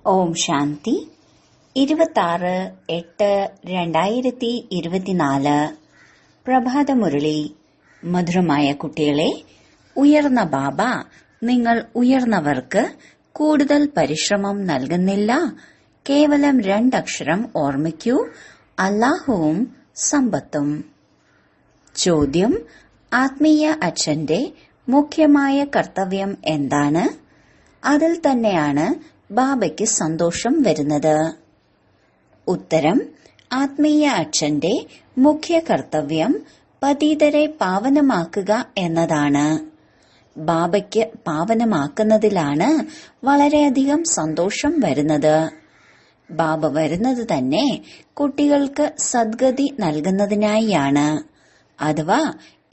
ഓം ശാന്തി 26/8/2024 പ്രഭാതമുരളി. മധുരമായ കുട്ടികളെ, ഉയർന്ന ബാബ നിങ്ങൾ ഉയർന്നവർക്ക് കൂടുതൽ പരിശ്രമം നൽകുന്നില്ല. കേവലം 2 അക്ഷരം ഓർമ്മിക്കൂ, അല്ലാഹുവും സമ്പത്തും. ചോദ്യം: ആത്മീയ അച്ഛന്റെ മുഖ്യമായ കർത്തവ്യം എന്താണ്? അതിൽ തന്നെയാണ് ബാബയ്ക്ക് സന്തോഷം വരുന്നത്. ഉത്തരം: ആത്മീയ അച്ഛന്റെ മുഖ്യ കർത്തവ്യം പതീതരെ പാവനമാക്കുക എന്നതാണ്. ബാബയ്ക്ക് പാവനമാക്കുന്നതിലാണ് വളരെയധികം സന്തോഷം വരുന്നത്. ബാബ വരുന്നത് തന്നെ കുട്ടികൾക്ക് സദ്ഗതി നൽകുന്നതിനായാണ്, അഥവാ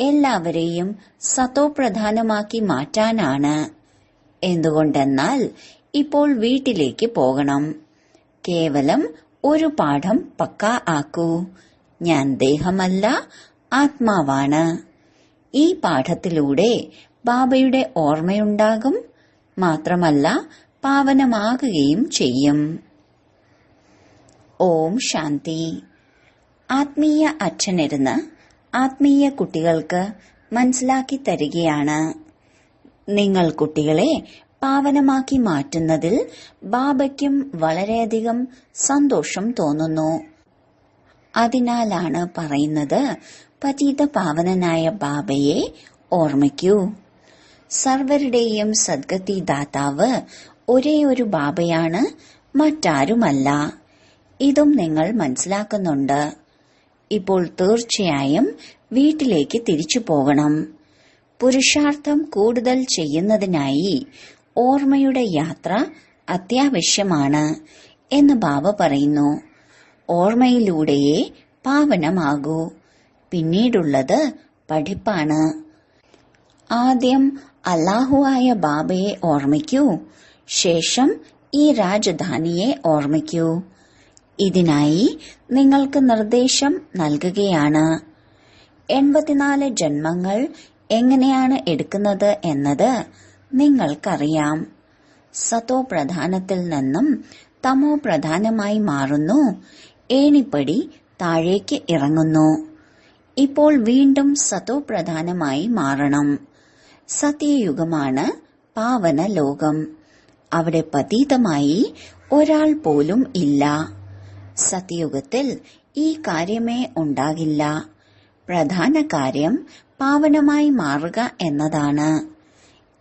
എല്ലാവരെയും സതോപ്രധാനമാക്കി മാറ്റാനാണ്. എന്തുകൊണ്ടെന്നാൽ ഇപ്പോൾ വീട്ടിലേക്ക് പോകണം. കേവലം ഒരു പാഠം പക്കാ ആക്കൂ: ഞാൻ ദേഹമല്ല, ആത്മാവാണ്. ഈ പാഠത്തിലൂടെ ബാബയുടെ ഓർമ്മയുണ്ടാകും, മാത്രമല്ല പാവനമാകുകയും ചെയ്യും. ഓം ശാന്തി. ആത്മീയ അച്ഛനിരുന്ന് ആത്മീയ കുട്ടികൾക്ക് മനസ്സിലാക്കി തരികയാണ്. നിങ്ങൾ കുട്ടികളെ പാവനമാക്കി മാറ്റുന്നതിൽ ബാബയ്ക്കും വളരെയധികം സന്തോഷം തോന്നുന്നു. അതിനാലാണ് പറയുന്നത്, പതിത പാവനനായ ബാബയെ ഓർമ്മിക്കൂ. സർവരുടെയും സദ്ഗതി ദാതാവ് ഒരേ ഒരു ബാബയാണ്, മറ്റാരുമല്ല. ഇതും നിങ്ങൾ മനസ്സിലാക്കുന്നുണ്ട്. ഇപ്പോൾ തീർച്ചയായും വീട്ടിലേക്ക് തിരിച്ചു പോകണം. പുരുഷാർത്ഥം കൂടുതൽ ചെയ്യുന്നതിനായി ഓർമ്മയുടെ യാത്ര അത്യാവശ്യമാണ് എന്ന് ബാബ പറയുന്നു. ഓർമ്മയിലൂടെയേ പാവനമാകൂ. പിന്നീടുള്ളത് പഠിപ്പാണ്. ആദ്യം അല്ലാഹുവായ ബാബയെ ഓർമ്മിക്കൂ, ശേഷം ഈ രാജധാനിയെ ഓർമ്മിക്കൂ. ഇതിനായി നിങ്ങൾക്ക് നിർദ്ദേശം നൽകുകയാണ്. 84 ജന്മങ്ങൾ എങ്ങനെയാണ് എടുക്കുന്നത് എന്നത് നിങ്ങൾക്കറിയാം. സതോ പ്രധാനത്തിൽ നിന്നും തമോ പ്രധാനമായി മാറുന്നു. ഏണിപ്പടി താഴേക്ക് ഇറങ്ങുന്നു. ഇപ്പോൾ വീണ്ടും സതോ പ്രധാനമായി മാറണം. സത്യയുഗമാണ് പാവന ലോകം. അവിടെ പതീതമായി ഒരാൾ പോലും ഇല്ല. സത്യയുഗത്തിൽ ഈ കാര്യമേ ഉണ്ടാകില്ല. പ്രധാന കാര്യം പാവനമായി മാറുക എന്നതാണ്.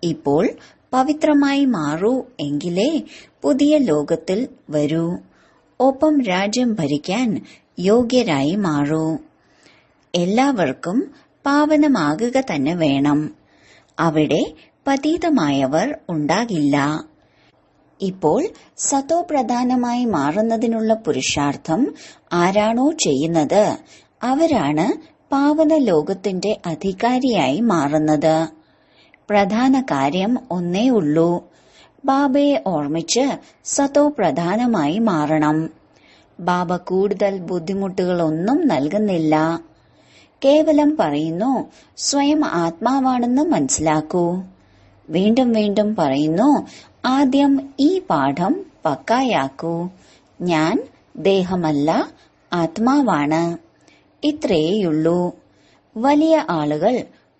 ഇപ്പോൾ പവിത്രമായി മാറൂ, എങ്കിലേ പുതിയ ലോകത്തിൽ വരൂ. ഒപ്പം രാജ്യം ഭരിക്കാൻ യോഗ്യരായി മാറൂ. എല്ലാവർക്കും പാവനമാകുക തന്നെ വേണം. അവിടെ പതീതമായവർ ഉണ്ടാകില്ല. ഇപ്പോൾ സതോ പ്രധാനമായി മാറുന്നതിനുള്ള പുരുഷാർത്ഥം ആരാണോ ചെയ്യുന്നത്, അവരാണ് പാവന ലോകത്തിന്റെ അധികാരിയായി മാറുന്നത്. പ്രധാന കാര്യം ഒന്നേ ഉള്ളൂ: ബാബയെ ഓർമ്മിച്ച് സതോ പ്രധാനമായി മാറണം. ബാബ കൂടുതൽ ബുദ്ധിമുട്ടുകളൊന്നും നൽകുന്നില്ല. കേവലം പറയുന്നു, സ്വയം ആത്മാവാണെന്ന് മനസ്സിലാക്കൂ. വീണ്ടും വീണ്ടും പറയുന്നു, ആദ്യം ഈ പാഠം പക്കായാക്കൂ: ഞാൻ ദേഹമല്ല, ആത്മാവാണ്. ഇത്രയേയുള്ളൂ. വലിയ ആളുകൾ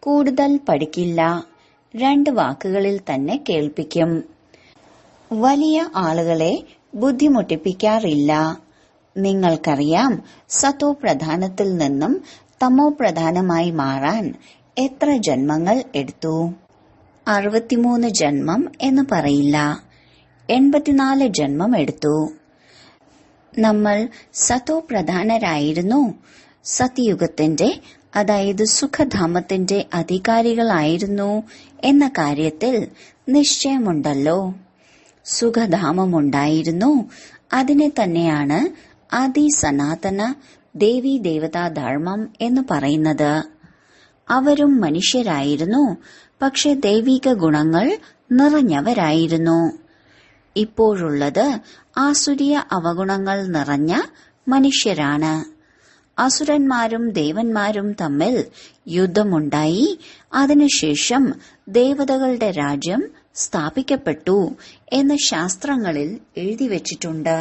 കൂടുതൽ പഠിക്കില്ല, 2 വാക്കുകളിൽ തന്നെ കേൾപ്പിക്കും. വലിയ ആളുകളെ ബുദ്ധിമുട്ടിപ്പിക്കാറില്ല. നിങ്ങൾക്കറിയാം, സതോ പ്രധാനത്തിൽ നിന്നും തമോ പ്രധാനമായി മാറാൻ എത്ര ജന്മങ്ങൾ എടുത്തു? 63 ജന്മം എന്ന് പറയില്ല, 84 ജന്മം എടുത്തു. നമ്മൾ സതോ പ്രധാനരായിരുന്നു. സത്യയുഗത്തിന്റെ, അതായത് സുഖധാമത്തിന്റെ അധികാരികളായിരുന്നു എന്ന കാര്യത്തിൽ നിശ്ചയമുണ്ടല്ലോ. സുഖധാമമുണ്ടായിരുന്നു. അതിനെ തന്നെയാണ് ആദി സനാതന ദേവീ ദേവതാ ധർമ്മം എന്ന് പറയുന്നത്. അവരും മനുഷ്യരായിരുന്നു, പക്ഷെ ദൈവിക ഗുണങ്ങൾ നിറഞ്ഞവരായിരുന്നു. ഇപ്പോഴുള്ളത് ആസുരീയ അവഗുണങ്ങൾ നിറഞ്ഞ മനുഷ്യരാണ്. അസുരന്മാരും ദേവന്മാരും തമ്മിൽ യുദ്ധമുണ്ടായി. അതിനുശേഷം ദേവതകളുടെ രാജ്യം സ്ഥാപിക്കപ്പെട്ടു എന്ന് ശാസ്ത്രങ്ങളിൽ എഴുതി വച്ചിട്ടുണ്ട്.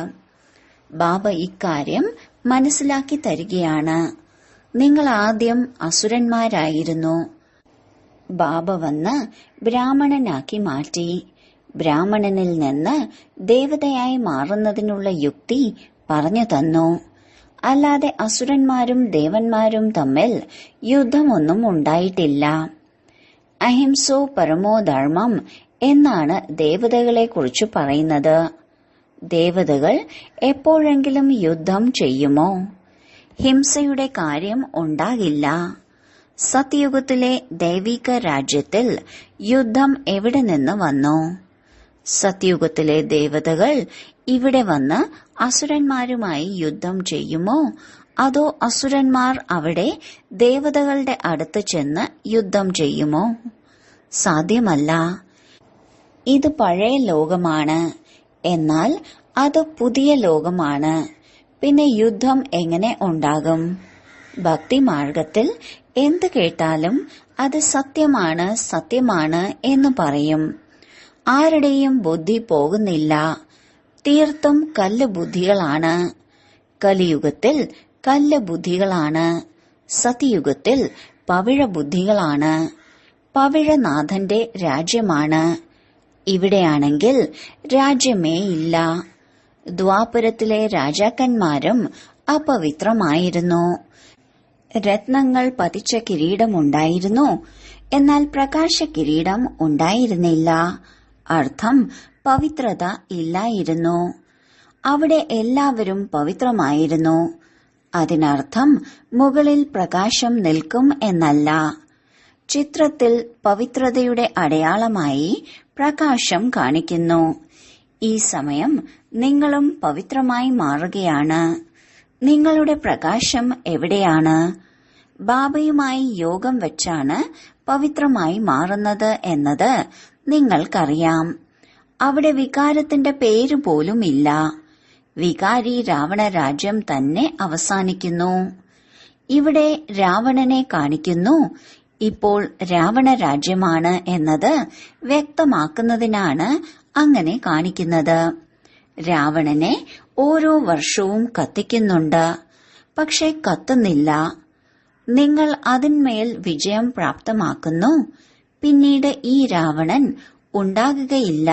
ബാബ ഇക്കാര്യം മനസ്സിലാക്കി തരികയാണ്. നിങ്ങൾ ആദ്യം അസുരന്മാരായിരുന്നു. ബാബ വന്ന് ബ്രാഹ്മണനാക്കി മാറ്റി. ബ്രാഹ്മണനിൽ നിന്ന് ദേവതയായി മാറുന്നതിനുള്ള യുക്തി പറഞ്ഞു തന്നു. അല്ലാതെ അസുരന്മാരും ദേവന്മാരും തമ്മിൽ യുദ്ധമൊന്നും ഉണ്ടായിട്ടില്ല. അഹിംസോ പരമോ ധർമ്മം എന്നാണ് ദേവതകളെ കുറിച്ച് പറയുന്നത്. ദേവതകൾ എപ്പോഴെങ്കിലും യുദ്ധം ചെയ്യുമോ? ഹിംസയുടെ കാര്യം ഉണ്ടാകില്ല. സത്യുഗത്തിലെ ദൈവിക രാജ്യത്തിൽ യുദ്ധം എവിടെ നിന്ന് വന്നു? സത്യുഗത്തിലെ ദേവതകൾ ഇവിടെ വന്ന് അസുരന്മാരുമായി യുദ്ധം ചെയ്യുമോ? അതോ അസുരന്മാർ അവിടെ ദേവതകളുടെ അടുത്ത് ചെന്ന് യുദ്ധം ചെയ്യുമോ? സാധ്യമല്ല. ഇത് പഴയ ലോകമാണ്. എന്നാൽ അത് പുതിയ ലോകമാണ്. പിന്നെ യുദ്ധം എങ്ങനെ ഉണ്ടാകും? ഭക്തിമാർഗത്തിൽ എന്ത് കേട്ടാലും അത് സത്യമാണ്, സത്യമാണ് എന്ന് പറയും. ആരുടെയും ബുദ്ധി പോകുന്നില്ല. തീർത്തും കല്ല് ബുദ്ധികളാണ്. കലിയുഗത്തിൽ കല്ല് ബുദ്ധികളാണ്. സതിയുഗത്തിൽ പവിഴ ബുദ്ധികളാണ്. പവിഴനാഥന്റെ രാജ്യമാണ്. ഇവിടെയാണെങ്കിൽ രാജ്യമേ ഇല്ല. ദ്വാപരത്തിലെ രാജാക്കന്മാരും അപവിത്രമായിരുന്നു. രത്നങ്ങൾ പതിച്ച കിരീടമുണ്ടായിരുന്നു. എന്നാൽ പ്രകാശ കിരീടം ഉണ്ടായിരുന്നില്ല. അർത്ഥം പവിത്രത ഇല്ലായിരുന്നു. അവിടെ എല്ലാവരും പവിത്രമായിരുന്നു. അതിനർത്ഥം മുകളിൽ പ്രകാശം നിൽക്കും എന്നല്ല. ചിത്രത്തിൽ പവിത്രതയുടെ അടയാളമായി പ്രകാശം കാണിക്കുന്നു. ഈ സമയം നിങ്ങളും പവിത്രമായി മാറുകയാണ്. നിങ്ങളുടെ പ്രകാശം എവിടെയാണ്? ബാബയുമായി യോഗം വെച്ചാണ് പവിത്രമായി മാറുന്നത് എന്നത് നിങ്ങൾക്കറിയാം. അവിടെ വികാരത്തിന്റെ പേര് പോലും ഇല്ല. വികാരി രാവണ രാജ്യം തന്നെ അവസാനിക്കുന്നു. ഇവിടെ രാവണനെ കാണിക്കുന്നു. ഇപ്പോൾ രാവണ രാജ്യമാണ് എന്നത് വ്യക്തമാക്കുന്നതിനാണ് അങ്ങനെ കാണിക്കുന്നത്. രാവണനെ ഓരോ വർഷവും കത്തിക്കുന്നുണ്ട്. പക്ഷെ കത്തുന്നില്ല. നിങ്ങൾ അതിന്മേൽ വിജയം പ്രാപ്തമാക്കുന്നു. പിന്നീട് ഈ രാവണൻ ഉണ്ടാകുകയില്ല.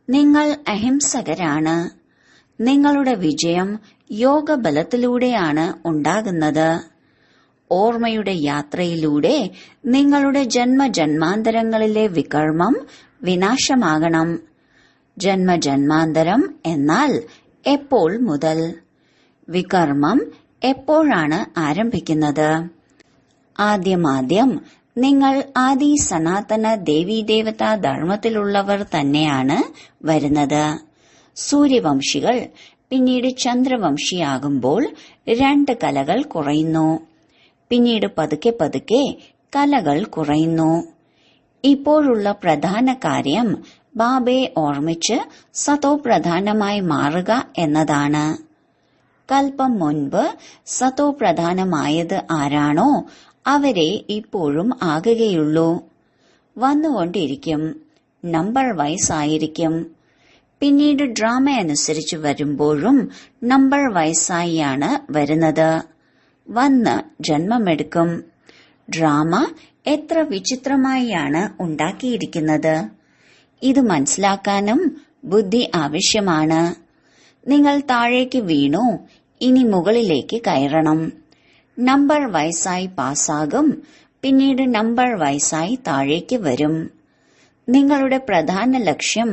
നിങ്ങൾ അഹിംസകരാണ്. നിങ്ങളുടെ വിജയം യോഗബലത്തിലൂടെയാണ് ഉണ്ടാകുന്നത്. ഓർമ്മയുടെ യാത്രയിലൂടെ നിങ്ങളുടെ ജന്മജന്മാന്തരങ്ങളിലെ വികർമ്മം വിനാശമാകണം. ജന്മജന്മാന്തരം എന്നാൽ എപ്പോൾ മുതൽ? വികർമ്മം എപ്പോഴാണ് ആരംഭിക്കുന്നത്? ആദ്യമാദ്യം നിങ്ങൾ ആദി സനാതന ദേവീദേവതാ ധർമ്മത്തിലുള്ളവർ തന്നെയാണ് വരുന്നത്. സൂര്യവംശികൾ പിന്നീട് ചന്ദ്രവംശിയാകുമ്പോൾ 2 കലകൾ കുറയുന്നു. പിന്നീട് പതുക്കെ പതുക്കെ കലകൾ കുറയുന്നു. ഇപ്പോഴുള്ള പ്രധാന കാര്യം ബാബയെ ഓർമ്മിച്ച് സതോ പ്രധാനമായി മാറുക എന്നതാണ്. കൽപ്പം മുൻപ് സതോ പ്രധാനമായത് ആരാണോ അവരെ ഇപ്പോഴും ആകുകയുള്ളൂ. വന്നുകൊണ്ടിരിക്കും. നമ്പർ വൈസ് ആയിരിക്കും. പിന്നീട് ഡ്രാമ അനുസരിച്ച് വരുമ്പോഴും നമ്പർ വൈസായിയാണ് വരുന്നത്. വന്ന് ജന്മമെടുക്കും. ഡ്രാമ എത്ര വിചിത്രമായാണ് ഉണ്ടാക്കിയിരിക്കുന്നത്. ഇത് മനസ്സിലാക്കാനും ബുദ്ധി ആവശ്യമാണ്. നിങ്ങൾ താഴേക്ക് വീണു. ഇനി മുകളിലേക്ക് കയറണം. നമ്പർ വൈസായി പാസ്സാകും. പിന്നീട് നമ്പർ വൈസായി താഴേക്ക് വരും. നിങ്ങളുടെ പ്രധാന ലക്ഷ്യം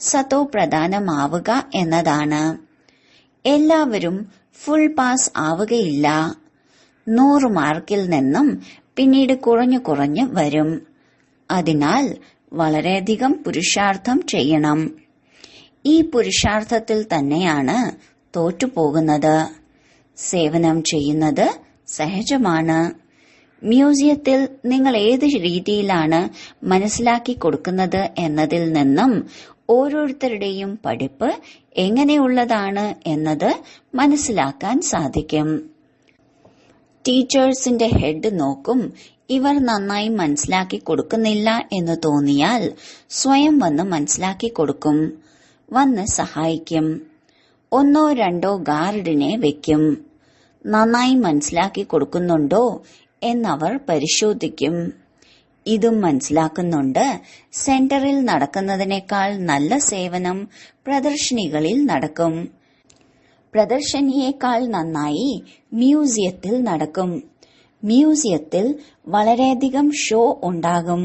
സതോ പ്രധാനമാവുക എന്നതാണ്. എല്ലാവരും ഫുൾ പാസ് ആവുകയില്ല. 100 മാർക്കിൽ നിന്നും പിന്നീട് കുറഞ്ഞു കുറഞ്ഞു വരും. അതിനാൽ വളരെയധികം പുരുഷാർത്ഥം ചെയ്യണം. ഈ പുരുഷാർത്ഥത്തിൽ തന്നെയാണ് തോറ്റുപോകുന്നത്. സേവനം ചെയ്യുന്നത് സഹജമാണ്. മ്യൂസിയത്തിൽ നിങ്ങൾ ഏത് രീതിയിലാണ് മനസ്സിലാക്കി കൊടുക്കുന്നത് എന്നതിൽ നിന്നും ഓരോരുത്തരുടെയും പഠിപ്പ് എങ്ങനെയുള്ളതാണ് എന്നത് മനസ്സിലാക്കാൻ സാധിക്കും. ടീച്ചേഴ്സിന്റെ ഹെഡ് നോക്കും. ഇവർ നന്നായി മനസ്സിലാക്കി കൊടുക്കുന്നില്ല എന്ന് തോന്നിയാൽ സ്വയം വന്ന് മനസ്സിലാക്കി കൊടുക്കും, വന്ന് സഹായിക്കും. 1 2 ഗാർഡിനെ വെക്കും. നന്നായി മനസ്സിലാക്കി കൊടുക്കുന്നുണ്ടോ എന്നവർ പരിശോധിക്കും. ഇതും മനസ്സിലാക്കുന്നുണ്ട്. സെന്ററിൽ നടക്കുന്നതിനേക്കാൾ നല്ല സേവനം പ്രദർശനികളിൽ നടക്കും. പ്രദർശനിയേക്കാൾ നന്നായി മ്യൂസിയത്തിൽ നടക്കും. മ്യൂസിയത്തിൽ വളരെയധികം ഷോ ഉണ്ടാകും.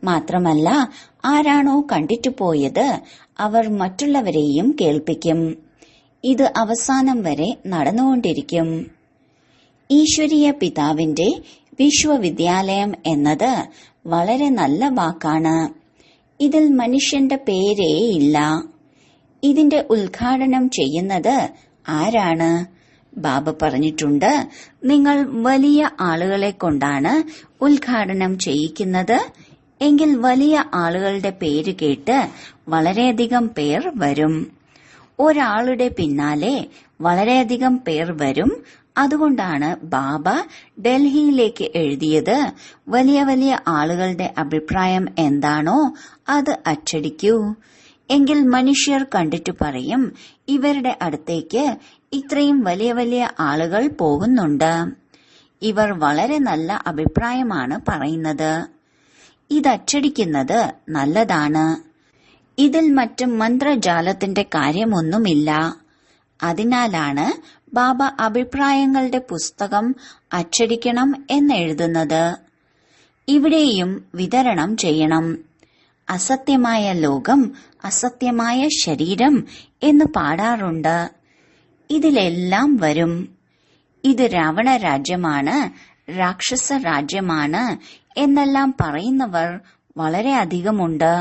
മാത്രമല്ല, ആരാണോ കണ്ടിട്ടു പോയത് അവർ മറ്റുള്ളവരെയും കേൾപ്പിക്കും. ഇത് അവസാനം വരെ നടന്നുകൊണ്ടിരിക്കും. ഈശ്വരീയ പിതാവിന്റെ വിശ്വവിദ്യാലയം എന്നത് വളരെ നല്ല വാക്കാണ്. ഇതിൽ മനുഷ്യന്റെ പേരേ ഇല്ല. ഇതിന്റെ ഉദ്ഘാടനം ചെയ്യുന്നത് ആരാണ്? ബാബ പറഞ്ഞിട്ടുണ്ട്, നിങ്ങൾ വലിയ ആളുകളെ കൊണ്ടാണ് ഉദ്ഘാടനം ചെയ്യിക്കുന്നത് എങ്കിൽ വലിയ ആളുകളുടെ പേര് കേട്ട് വളരെയധികം പേർ വരും. ഒരാളുടെ പിന്നാലെ വളരെയധികം പേർ വരും. അതുകൊണ്ടാണ് ബാബ ഡൽഹിയിലേക്ക് എഴുതിയത്, വലിയ വലിയ ആളുകളുടെ അഭിപ്രായം എന്താണോ അത് അച്ചടിക്കൂ. എങ്കിൽ മനുഷ്യർ കണ്ടിട്ടു പറയും, ഇവരുടെ അടുത്തേക്ക് ഇത്രയും വലിയ വലിയ ആളുകൾ പോകുന്നുണ്ട്. ഇവർ വളരെ നല്ല അഭിപ്രായമാണ് പറയുന്നത്. ഇതച്ചടിക്കുന്നത് നല്ലതാണ്. ഇതിൽ മറ്റ് മന്ത്രജാലത്തിന്റെ കാര്യമൊന്നുമില്ല. അതിനാലാണ് ബാബ അഭിപ്രായങ്ങളുടെ പുസ്തകം അച്ചടിക്കണം എന്നെഴുതുന്നത്. ഇവിടെയും വിതരണം ചെയ്യണം. അസത്യമായ ലോകം, അസത്യമായ ശരീരം എന്ന് പാടാറുണ്ട്. ഇതിലെല്ലാം വരും. ഇത് രാവണ രാജ്യമാണ്, രാക്ഷസ രാജ്യമാണ് എന്നെല്ലാം പറയുന്നവർ വളരെയധികമുണ്ട്.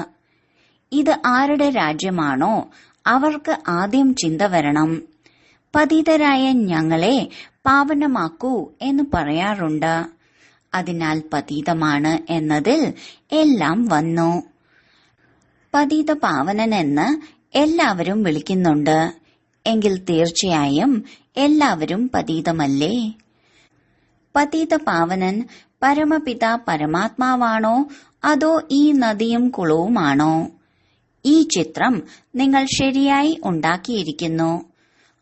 ഇത് ആരുടെ രാജ്യമാണോ അവർക്ക് ആദ്യം ചിന്ത വരണം. പതിതരായ ഞങ്ങളെ പാവനമാക്കൂ എന്ന് പറയാറുണ്ട്. അതിനാൽ പതീതമാണ് എന്നതിൽ എല്ലാം വന്നു. പതീത പാവനനെന്ന് എല്ലാവരും വിളിക്കുന്നുണ്ട്. എങ്കിൽ തീർച്ചയായും എല്ലാവരും പതീതമല്ലേ? പതീത പാവനൻ പരമപിത പരമാത്മാവാണോ അതോ ഈ നദിയും കുളവുമാണോ? ഈ ചിത്രം നിങ്ങൾ ശരിയായി ഉണ്ടാക്കിയിരിക്കുന്നു.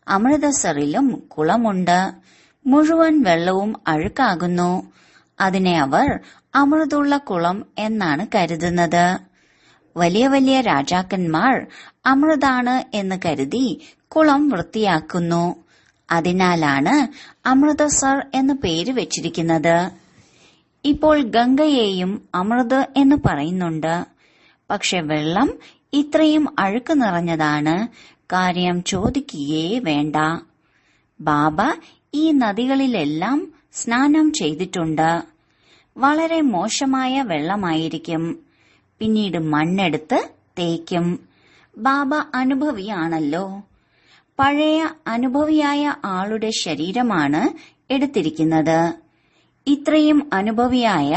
അമൃതസറിലും കുളമുണ്ട്. മുഴുവൻ വെള്ളവും അഴുക്കാകുന്നു. അതിനെ അവർ അമൃതുള്ള കുളം എന്നാണ് കരുതുന്നത്. വലിയ വലിയ രാജാക്കന്മാർ അമൃതാണ് എന്ന് കരുതി കുളം വൃത്തിയാക്കുന്നു. അതിനാലാണ് അമൃതസർ എന്ന് പേര് വെച്ചിരിക്കുന്നത്. ഇപ്പോൾ ഗംഗയെയും അമൃത് എന്ന് പറയുന്നുണ്ട്. പക്ഷെ വെള്ളം ഇത്രയും അഴുക്ക് നിറഞ്ഞതാണ്. കാര്യം ചോദിക്കുകയേ വേണ്ട. ബാബ ഈ നദികളിലെല്ലാം സ്നാനം ചെയ്തിട്ടുണ്ട്. വളരെ മോശമായ വെള്ളമായിരിക്കും. പിന്നീട് മണ്ണെടുത്ത് തേക്കും. ബാബ അനുഭവിയാണല്ലോ. പഴയ അനുഭവിയായ ആളുടെ ശരീരമാണ് എടുത്തിരിക്കുന്നത്. ഇത്രയും അനുഭവിയായ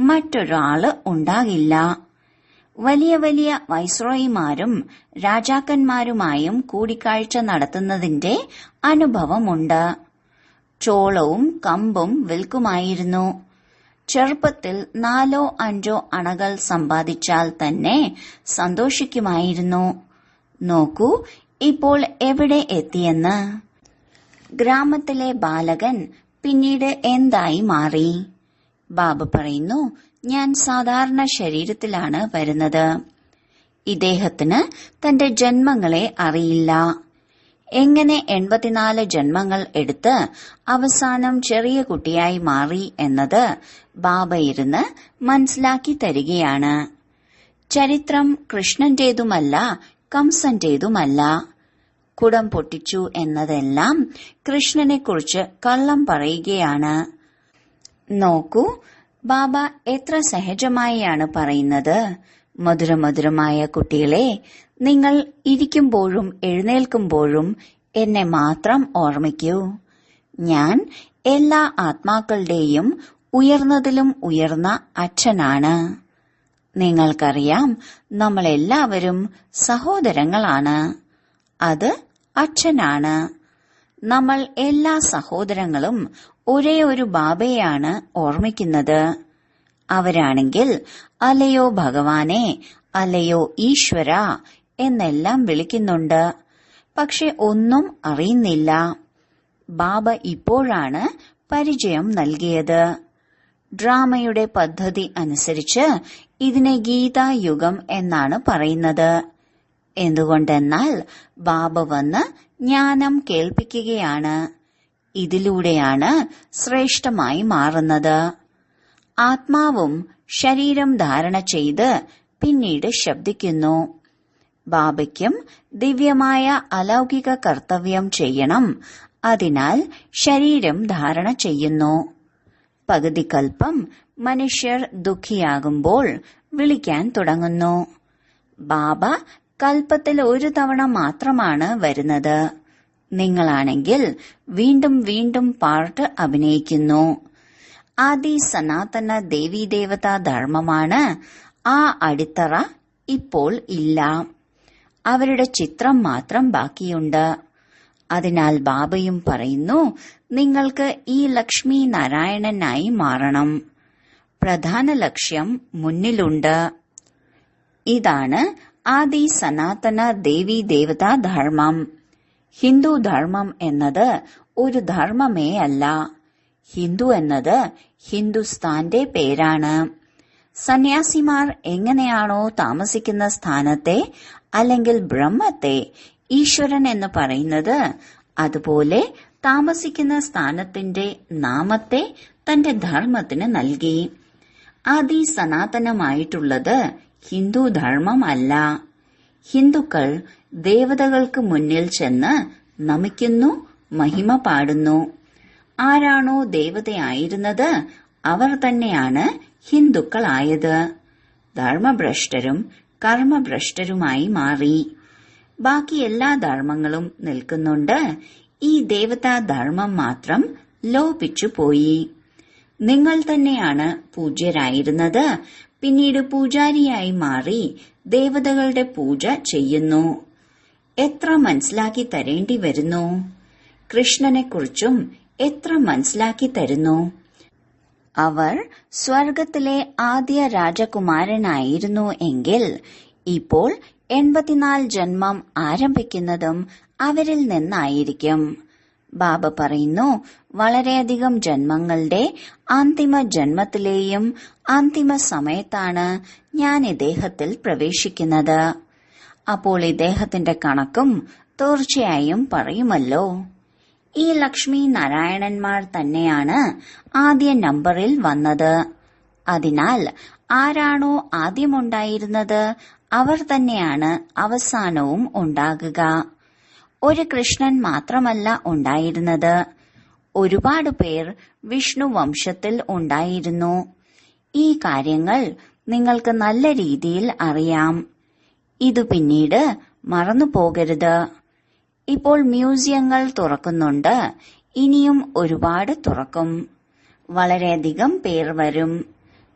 മറ്റൊരാള് ഉണ്ടാകില്ല. വലിയ വലിയ വൈസ്രോയിമാരും രാജാക്കന്മാരുമായും കൂടിക്കാഴ്ച നടത്തുന്നതിന്റെ അനുഭവമുണ്ട്. ചോളവും കമ്പും വിൽക്കുമായിരുന്നു. ചെറുപ്പത്തിൽ 4 5 അണകൾ സമ്പാദിച്ചാൽ തന്നെ സന്തോഷിക്കുമായിരുന്നു. നോക്കൂ ഇപ്പോൾ എവിടെ എത്തിയെന്ന്. ഗ്രാമത്തിലെ ബാലകൻ പിന്നീട് എന്തായി മാറി? ബാബ പറയുന്നു, ഞാൻ സാധാരണ ശരീരത്തിലാണ് വരുന്നത്. ഇദ്ദേഹത്തിന് തന്റെ ജന്മങ്ങളെ അറിയില്ല. എങ്ങനെ 84 ജന്മങ്ങൾ എടുത്ത് അവസാനം ചെറിയ കുട്ടിയായി മാറി എന്നത് ബാബ ഇരുന്ന് മനസ്സിലാക്കി തരികയാണ്. ചരിത്രം കൃഷ്ണന്റേതുമല്ല, കംസന്റേതുമല്ല. കുടം പൊട്ടിച്ചു എന്നതെല്ലാം കൃഷ്ണനെക്കുറിച്ച് കള്ളം പറയുകയാണ്. നോക്കൂ ബാബ എത്ര സഹജമായാണ് പറയുന്നത്. മധുരമധുരമായ കുട്ടികളെ, നിങ്ങൾ ഇരിക്കുമ്പോഴും എഴുന്നേൽക്കുമ്പോഴും എന്നെ മാത്രം ഓർമ്മിക്കൂ. ഞാൻ എല്ലാ ആത്മാക്കളുടെയും ഉയർന്നതിലും ഉയർന്ന അച്ഛനാണ്. നിങ്ങൾക്കറിയാം, നമ്മളെല്ലാവരും സഹോദരങ്ങളാണ്. അത് അച്ഛനാണ്. നമ്മൾ എല്ലാ സഹോദരങ്ങളും ഒരേ ഒരു ബാബയെയാണ് ഓർമ്മിക്കുന്നത്. അവരാണെങ്കിൽ അലയോ ഭഗവാനെ, അലയോ ഈശ്വര എന്നെല്ലാം വിളിക്കുന്നുണ്ട്. പക്ഷെ ഒന്നും അറിയുന്നില്ല. ബാബ ഇപ്പോഴാണ് പരിചയം നൽകിയത്. ഡ്രാമയുടെ പദ്ധതി അനുസരിച്ച് ഇതിനെ ഗീതായുഗം എന്നാണ് പറയുന്നത്. എന്തുകൊണ്ടെന്നാൽ ബാബ വന്ന് ജ്ഞാനം കേൾപ്പിക്കുകയാണ്. ഇതിലൂടെയാണ് ശ്രേഷ്ഠമായി മാറുന്നത്. ആത്മാവും ശരീരം ധാരണ ചെയ്ത് പിന്നീട് ശബ്ദിക്കുന്നു. ബാബയ്ക്കും ദിവ്യമായ അലൗകിക കർത്തവ്യം ചെയ്യണം. അതിനാൽ ശരീരം ധാരണ ചെയ്യുന്നു. പകുതി കൽപ്പം മനുഷ്യർ ദുഃഖിയാകുമ്പോൾ വിളിക്കാൻ തുടങ്ങുന്നു. ബാബ കൽപ്പത്തിൽ ഒരു തവണ മാത്രമാണ് വരുന്നത്. നിങ്ങളാണെങ്കിൽ വീണ്ടും വീണ്ടും പാർട്ട് അഭിനയിക്കുന്നു. ആദി സനാതന ദേവീദേവതാ ധർമ്മമാണ്. ആ അടിത്തറ ഇപ്പോൾ ഇല്ല. അവരുടെ ചിത്രം മാത്രം ബാക്കിയുണ്ട്. അതിനാൽ ബാബയും പറയുന്നു, നിങ്ങൾക്ക് ഈ ലക്ഷ്മി നാരായണനായി മാറണം. പ്രധാന ലക്ഷ്യം മുന്നിലുണ്ട്. ഇതാണ് ആദി സനാതന ദേവീദേവതാ ധർമ്മം. ഹിന്ദു ധർമ്മം എന്നത് ഒരു ധർമ്മമേ അല്ല. ഹിന്ദു എന്നത് ഹിന്ദുസ്ഥാന്റെ പേരാണ്. സന്യാസിമാർ എങ്ങനെയാണോ താമസിക്കുന്ന സ്ഥാനത്തെ അല്ലെങ്കിൽ ബ്രഹ്മത്തെ ഈശ്വരൻ എന്ന് പറയുന്നത്, അതുപോലെ താമസിക്കുന്ന സ്ഥാനത്തിന്റെ നാമത്തെ തന്റെ ധർമ്മത്തിന് നൽകി. ആദി സനാതനമായിട്ടുള്ളത് ഹിന്ദു ധർമ്മമല്ല. ഹിന്ദുക്കൾ ദേവതകൾക്ക് മുന്നിൽ ചെന്ന് നമിക്കുന്നു, മഹിമ പാടുന്നു. ആരാണോ ദേവതയായിരുന്നത് അവർ തന്നെയാണ് ഹിന്ദുക്കളായത്. ധർമ്മഭ്രഷ്ടരും കർമ്മഭ്രഷ്ടരുമായി മാറി. ബാക്കി എല്ലാ ധർമ്മങ്ങളും നിൽക്കുന്നുണ്ട്. ഈ ദേവതാ ധർമ്മം മാത്രം ലോപിച്ചു പോയി. നിങ്ങൾ തന്നെയാണ് പൂജ്യരായിരുന്നത്. പിന്നീട് പൂജാരിയായി മാറി ദേവതകളുടെ പൂജ ചെയ്യുന്നു. എത്ര മനസ്സിലാക്കി തരേണ്ടി വരുന്നു? കൃഷ്ണനെക്കുറിച്ചും എത്ര മനസ്സിലാക്കി തരുന്നു? അവർ സ്വർഗത്തിലെ ആദ്യ രാജകുമാരനായിരുന്നു എങ്കിൽ ഇപ്പോൾ 84 ജന്മം ആരംഭിക്കുന്നതും അവരിൽ നിന്നായിരിക്കും. ബാബ പറയുന്നു, വളരെയധികം ജന്മങ്ങളുടെ അന്തിമ ജന്മത്തിലെയും അന്തിമ സമയത്താണ് ഞാൻ ഇദ്ദേഹത്തിൽ പ്രവേശിക്കുന്നത്. അപ്പോൾ ഇദ്ദേഹത്തിന്റെ കണക്കും തീർച്ചയായും പറയുമല്ലോ. ഈ ലക്ഷ്മി നാരായണന്മാർ തന്നെയാണ് ആദ്യ നമ്പറിൽ വന്നത്. അതിനാൽ ആരാണോ ആദ്യമുണ്ടായിരുന്നത് അവർ തന്നെയാണ് അവസാനവും ഉണ്ടാകുക. ഒരു കൃഷ്ണൻ മാത്രമല്ല ഉണ്ടായിരുന്നത്. ഒരുപാട് പേർ വിഷ്ണു വംശത്തിൽ ഉണ്ടായിരുന്നു. ഈ കാര്യങ്ങൾ നിങ്ങൾക്ക് നല്ല രീതിയിൽ അറിയാം. ഇത് പിന്നീട് മറന്നുപോകരുത്. ഇപ്പോൾ മ്യൂസിയങ്ങൾ തുറക്കുന്നുണ്ട്. ഇനിയും ഒരുപാട് തുറക്കും. വളരെയധികം പേർ വരും.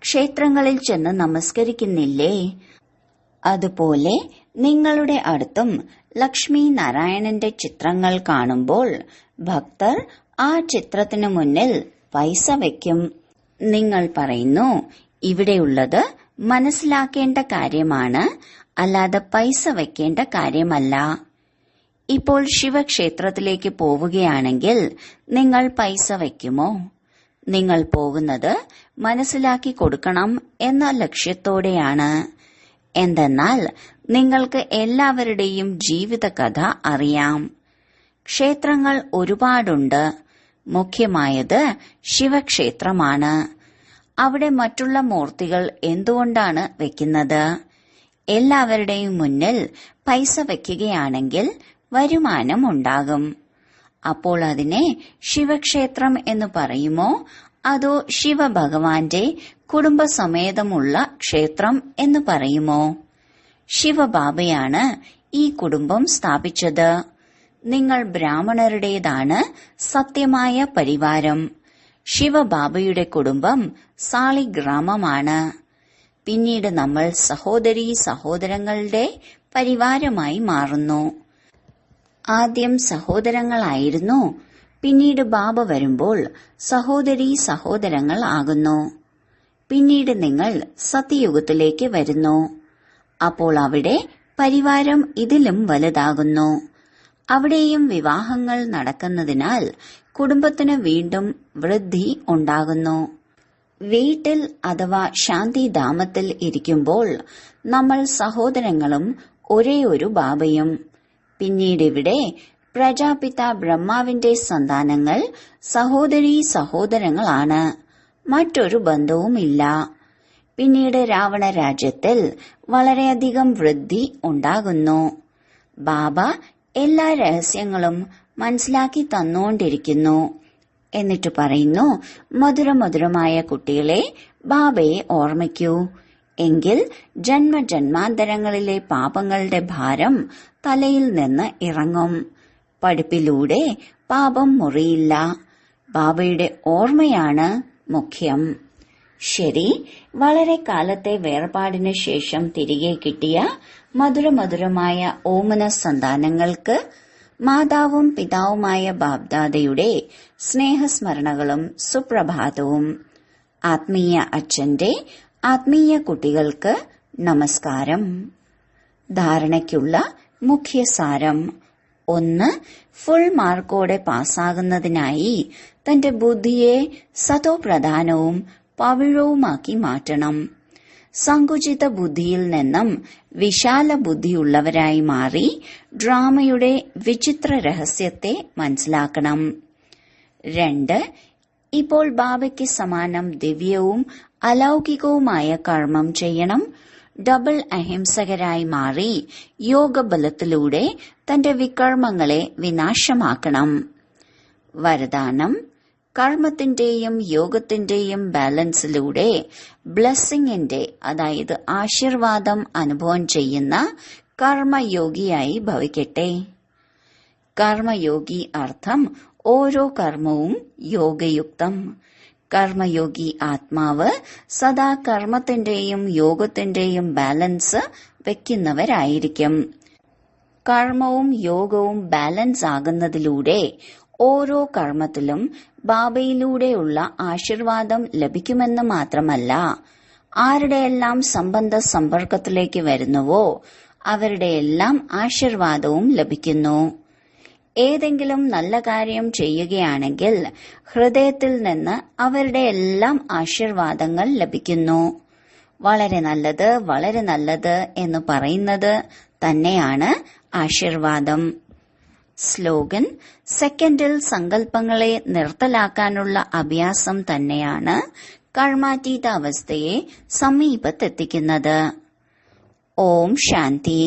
ക്ഷേത്രങ്ങളിൽ ചെന്ന് നമസ്കരിക്കുന്നില്ലേ? അതുപോലെ നിങ്ങളുടെ അടുത്തും ലക്ഷ്മി നാരായണന്റെ ചിത്രങ്ങൾ കാണുമ്പോൾ ഭക്തർ ആ ചിത്രത്തിനു മുന്നിൽ പൈസ വയ്ക്കും. നിങ്ങൾ പറയുന്നു, ഇവിടെയുള്ളത് മനസ്സിലാക്കേണ്ട കാര്യമാണ്, അല്ലാതെ പൈസ വയ്ക്കേണ്ട കാര്യമല്ല. ഇപ്പോൾ ശിവക്ഷേത്രത്തിലേക്ക് പോവുകയാണെങ്കിൽ നിങ്ങൾ പൈസ വയ്ക്കുമോ? നിങ്ങൾ പോകുന്നത് മനസ്സിലാക്കി കൊടുക്കണം എന്ന ലക്ഷ്യത്തോടെയാണ്. എന്തെന്നാൽ നിങ്ങൾക്ക് എല്ലാവരുടെയും ജീവിതകഥ അറിയാം. ക്ഷേത്രങ്ങൾ ഒരുപാടുണ്ട്. മുഖ്യമായത് ശിവക്ഷേത്രമാണ്. അവിടെ മറ്റുള്ള മൂർത്തികൾ എന്തുകൊണ്ടാണ് വെക്കുന്നത്? എല്ലാവരുടെയും മുന്നിൽ പൈസ വയ്ക്കുകയാണെങ്കിൽ വരുമാനം ഉണ്ടാകും. അപ്പോൾ അതിനെ ശിവക്ഷേത്രം എന്ന് പറയുമോ, അതോ ശിവഭഗവാന്റെ കുടുംബസമേതമുള്ള ക്ഷേത്രം എന്ന് പറയുമോ? ശിവബാബയാണ് ഈ കുടുംബം സ്ഥാപിച്ചത്. നിങ്ങൾ ബ്രാഹ്മണരുടേതാണ് സത്യമായ പരിവാരം. ശിവബാബയുടെ കുടുംബം സാളിഗ്രാമമാണ്. പിന്നീട് നമ്മൾ സഹോദരീ സഹോദരങ്ങളുടെ പരിവാരമായി മാറുന്നു. ആദ്യം സഹോദരങ്ങളായിരുന്നു. പിന്നീട് ബാബ വരുമ്പോൾ സഹോദരീ സഹോദരങ്ങൾ ആകുന്നു. പിന്നീട് നിങ്ങൾ സത്യയുഗത്തിലേക്ക് വരുന്നു. അപ്പോൾ അവിടെ പരിവാരം ഇതിലും വലുതാകുന്നു. അവിടെയും വിവാഹങ്ങൾ നടക്കുന്നതിനാൽ കുടുംബത്തിന് വീണ്ടും വൃദ്ധി ഉണ്ടാകുന്നു. വീട്ടിൽ അഥവാ ശാന്തിധാമത്തിൽ ഇരിക്കുമ്പോൾ നമ്മൾ സഹോദരങ്ങളും ഒരേ ഒരു ബാബയും. പിന്നീട് ഇവിടെ പ്രജാപിത ബ്രഹ്മാവിന്റെ സന്താനങ്ങൾ സഹോദരീ സഹോദരങ്ങളാണ്. മറ്റൊരു ബന്ധവുമില്ല. പിന്നീട് രാവണ രാജ്യത്തിൽ വളരെയധികം വൃദ്ധി ഉണ്ടാകുന്നു. ബാബ എല്ലാ രഹസ്യങ്ങളും മനസ്സിലാക്കി തന്നുകൊണ്ടിരിക്കുന്നു. എന്നിട്ട് പറയുന്നു, മധുരമധുരമായ കുട്ടികളെ, ബാബയെ ഓർമ്മിക്കൂ. എങ്കിൽ ജന്മജന്മാന്തരങ്ങളിലെ പാപങ്ങളുടെ ഭാരം തലയിൽ നിന്ന് ഇറങ്ങും. പഠിപ്പിലൂടെ പാപം മുറിയില്ല. ബാബയുടെ ഓർമ്മയാണ് മുഖ്യം. ശരി, വളരെ കാലത്തെ വേർപാടിന് ശേഷം തിരികെ കിട്ടിയ മധുരമധുരമായ ഓമന സന്താനങ്ങൾക്ക് മാതാവും പിതാവുമായ ബാബ്ദാദയുടെ സ്നേഹസ്മരണകളും സുപ്രഭാതവും. ആത്മീയ അച്ഛന്റെ ആത്മീയ കുട്ടികൾക്ക് നമസ്കാരം. ധാരണയ്ക്കുള്ള മുഖ്യസാരം: 1. ഫുൾ മാർക്കോടെ പാസ്സാകുന്നതിനായി തന്റെ ബുദ്ധിയെ സതോപ്രധാനവും പവിഴവുമാക്കി മാറ്റണം. സങ്കുചിത ബുദ്ധിയിൽ നിന്നും വിശാല ബുദ്ധിയുള്ളവരായി മാറി ഡ്രാമയുടെ വിചിത്ര രഹസ്യത്തെ മനസ്സിലാക്കണം. 2. ഇപ്പോൾ ബാബയ്ക്ക് സമാനം ദിവ്യവും അലൗകികവുമായ കർമ്മം ചെയ്യണം. ഡബിൾ അഹിംസകരായി മാറി യോഗബലത്തിലൂടെ തന്റെ വികർമ്മങ്ങളെ വിനാശമാക്കണം. വരദാനം: കർമ്മത്തിന്റെയും യോഗത്തിന്റെയും ബാലൻസിലൂടെ ബ്ലെസ്സിങ്ങിന്റെ, അതായത് ആശീർവാദം അനുഭവം ചെയ്യുന്ന കർമ്മയോഗിയായി ഭവിക്കട്ടെ. കർമ്മയോഗി അർത്ഥം ഓരോ കർമ്മവും യോഗയുക്തം. കർമ്മയോഗി ആത്മാവ് സദാ കർമ്മത്തിന്റെയും യോഗത്തിന്റെയും ബാലൻസ് വെക്കുന്നവരായിരിക്കും. കർമ്മവും യോഗവും ബാലൻസ് ആകുന്നതിലൂടെ ഓരോ കർമ്മത്തിലും ബാബയിലൂടെയുള്ള ആശീർവാദം ലഭിക്കുമെന്ന് മാത്രമല്ല, ആരുടെയെല്ലാം സംബന്ധ സമ്പർക്കത്തിലേക്ക് വരുന്നുവോ അവരുടെയെല്ലാം ആശീർവാദവും ലഭിക്കുന്നു. ഏതെങ്കിലും നല്ല കാര്യം ചെയ്യുകയാണെങ്കിൽ ഹൃദയത്തിൽ നിന്ന് അവരുടെ എല്ലാം ആശീർവാദങ്ങൾ ലഭിക്കുന്നു. വളരെ നല്ലത്, വളരെ നല്ലത് എന്ന് പറയുന്നത് തന്നെയാണ് ആശീർവാദം. സ്ലോഗൻ: സെക്കൻഡിൽ സങ്കല്പങ്ങളെ നിർത്തലാക്കാനുള്ള അഭ്യാസം തന്നെയാണ് കർമാതീത അവസ്ഥയെ സമീപത്തെത്തിക്കുന്നത്. ഓം ശാന്തി.